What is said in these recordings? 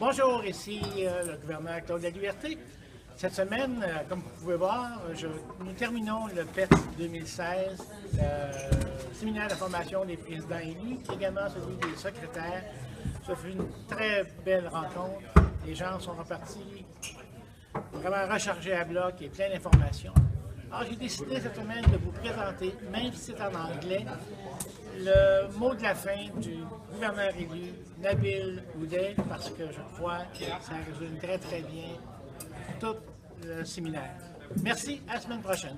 Bonjour, ici le gouverneur Claude de LaLiberté. Cette semaine, comme vous pouvez voir, nous terminons le PET 2016, le Séminaire de Formation des Présidents-Élus, également celui des secrétaires. Ça fut une très belle rencontre. Les gens sont repartis vraiment rechargés à bloc et plein d'informations. Alors, j'ai décidé cette semaine de vous présenter, même si c'est en anglais, le mot de la fin du gouverneur élu, Nabil Oudeh, parce que je crois que ça résume très très bien tout le séminaire. Merci, à la semaine prochaine.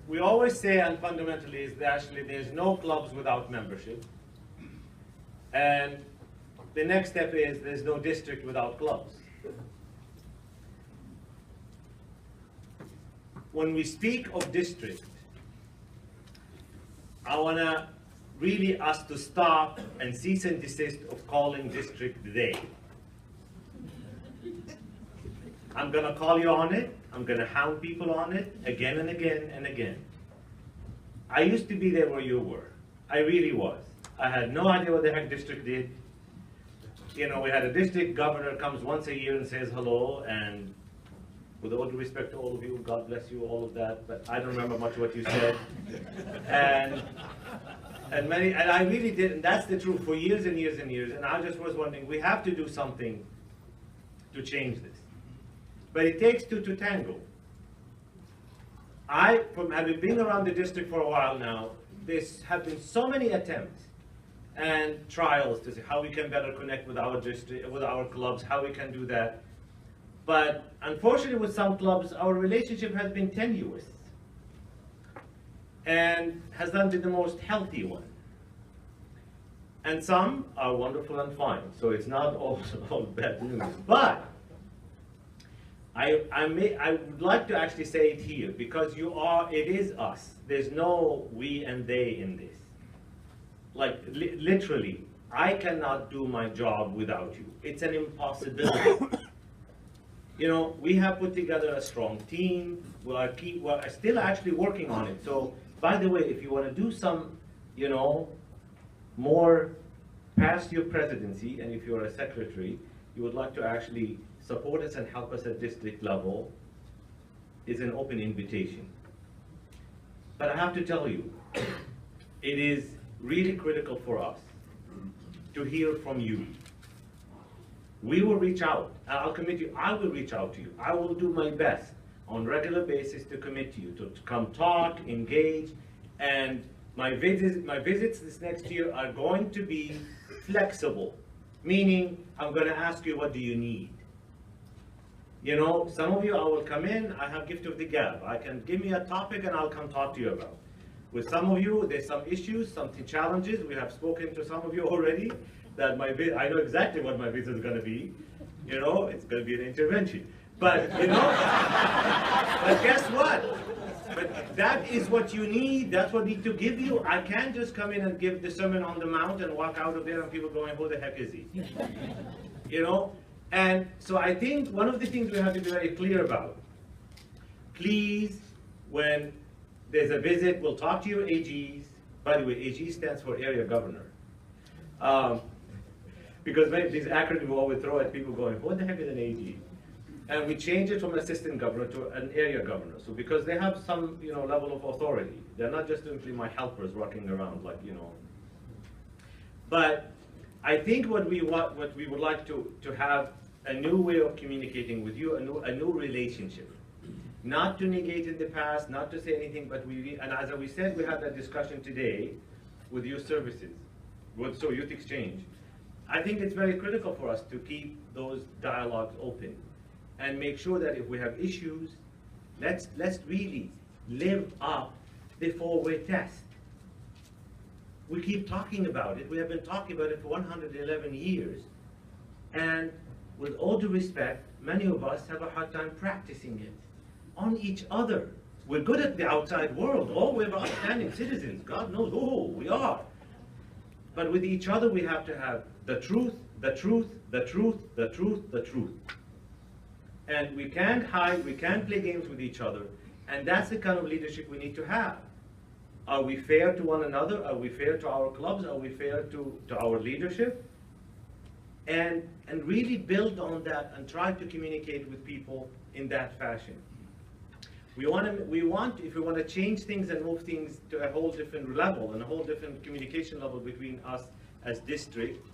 We always say, and fundamentally, is that actually there's no clubs without membership. And the next step is there's no district without clubs. When we speak of district, I want to really ask to stop and cease and desist of calling district they. I'm going to call you on it. I'm going to hound people on it again and again and again. I used to be there where you were. I really was. I had no idea what the heck district did. You know, we had a district governor comes once a year and says hello, and with all due respect to all of you, God bless you, all of that, but I don't remember much what you said. And I really did, and that's the truth, for years and years and years, and I just was wondering, we have to do something to change this. But it takes two to tango. From having been around the district for a while now, there have been so many attempts and trials to see how we can better connect with our district, with our clubs, how we can do that. But unfortunately with some clubs, our relationship has been tenuous and has not been the most healthy one. And some are wonderful and fine, so it's not all bad news. But I would like to actually say it here, because it is us. There's no we and they in this. Like, literally, I cannot do my job without you. It's an impossibility. You know, we have put together a strong team. We're still actually working on it. So, by the way, if you want to do some, you know, more past your presidency, and if you're a secretary, you would like to actually support us and help us at district level, is an open invitation. But I have to tell you, it is really critical for us to hear from you. We will reach out. I'll commit you. I will reach out to you. I will do my best on a regular basis to commit to you, to come talk, engage, and my visits this next year are going to be flexible, meaning I'm going to ask you, what do you need? You know, some of you, I will come in, I have gift of the gab. I can give me a topic and I'll come talk to you about. With some of you, there's some issues, some challenges. We have spoken to some of you already. That I know exactly what my visit is going to be. You know, it's going to be an intervention. But, you know, but guess what? But that is what you need. That's what I need to give you. I can't just come in and give the Sermon on the Mount and walk out of there and people going, who the heck is he? You know? And so I think one of the things we have to be very clear about, please, when there's a visit, we'll talk to your AGs. By the way, AG stands for Area Governor. Because these acronyms we always throw at people going, what the heck is an AG? And we change it from assistant governor to an area governor. So because they have some, you know, level of authority. They're not just simply my helpers walking around like, you know. But I think what we would like to have a new way of communicating with you, a new relationship. Not to negate in the past, not to say anything, but and as we said, we had that discussion today with youth services, so youth exchange. I think it's very critical for us to keep those dialogues open and make sure that if we have issues, let's really live up the four-way test. We keep talking about it. We have been talking about it for 111 years. And with all due respect, many of us have a hard time practicing it on each other. We're good at the outside world. Oh, we're outstanding citizens. God knows, oh, we are. But with each other, we have to have the truth, the truth, the truth, the truth, the truth. And we can't hide, we can't play games with each other. And that's the kind of leadership we need to have. Are we fair to one another? Are we fair to our clubs? Are we fair to our leadership? and really build on that and try to communicate with people in that fashion. If we want to change things and move things to a whole different level and a whole different communication level between us as district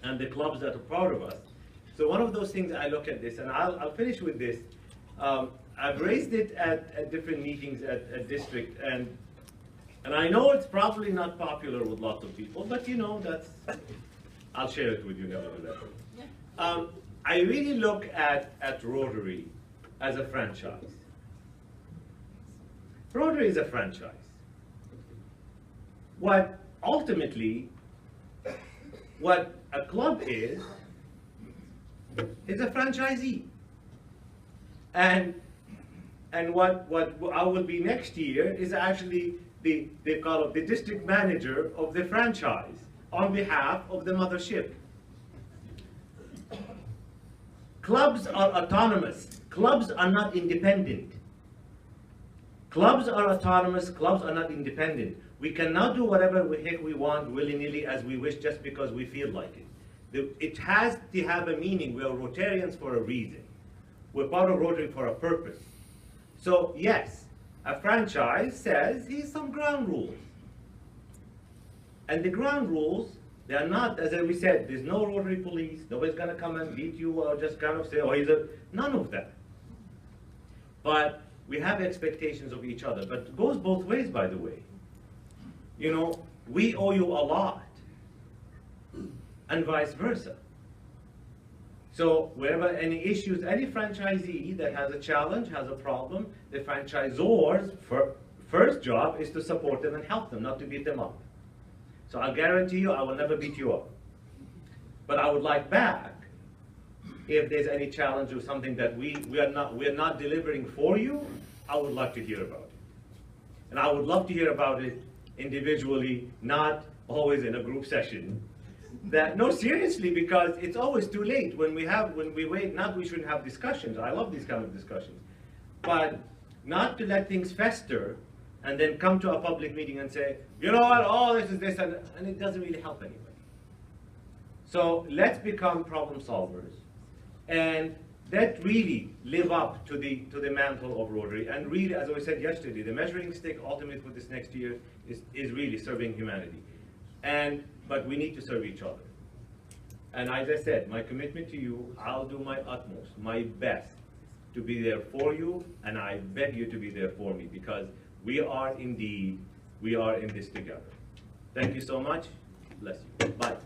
and the clubs that are part of us. So one of those things I look at this, and I'll finish with this. I've raised it at different meetings at district, and I know it's probably not popular with lots of people, but you know, I'll share it with you nevertheless. I really look at Rotary as a franchise. Rotary is a franchise. What ultimately, what a club is a franchisee. And what I will be next year is actually they call it the district manager of the franchise on behalf of the mothership. Clubs are autonomous. Clubs are not independent. Clubs are autonomous. Clubs are not independent. We cannot do whatever the heck we want willy-nilly as we wish just because we feel like it. It has to have a meaning. We are Rotarians for a reason. We're part of Rotary for a purpose. So yes, a franchise says here's some ground rules. And the ground rules, they are not, as we said, there's no Rotary police. Nobody's going to come and beat you or just kind of say, oh, none of that. But we have expectations of each other. But it goes both ways, by the way. You know, we owe you a lot, and vice versa. So wherever any issues, any franchisee that has a challenge, has a problem, the franchisor's first job is to support them and help them, not to beat them up. So I'll guarantee you I will never beat you up. But I would like back, if there's any challenge or something that we are not delivering for you, I would like to hear about it. And I would love to hear about it individually, not always in a group session. No, seriously, because it's always too late. When we wait, not we shouldn't have discussions. I love these kind of discussions. But not to let things fester and then come to a public meeting and say, you know what, oh, this is this, and it doesn't really help anybody. So let's become problem solvers and let really live up to the mantle of Rotary. And really, as I said yesterday, the measuring stick ultimately for this next year is really serving humanity. But we need to serve each other. And as I said, my commitment to you, I'll do my utmost, my best to be there for you, and I beg you to be there for me, because we are in this together. Thank you so much. Bless you. Bye.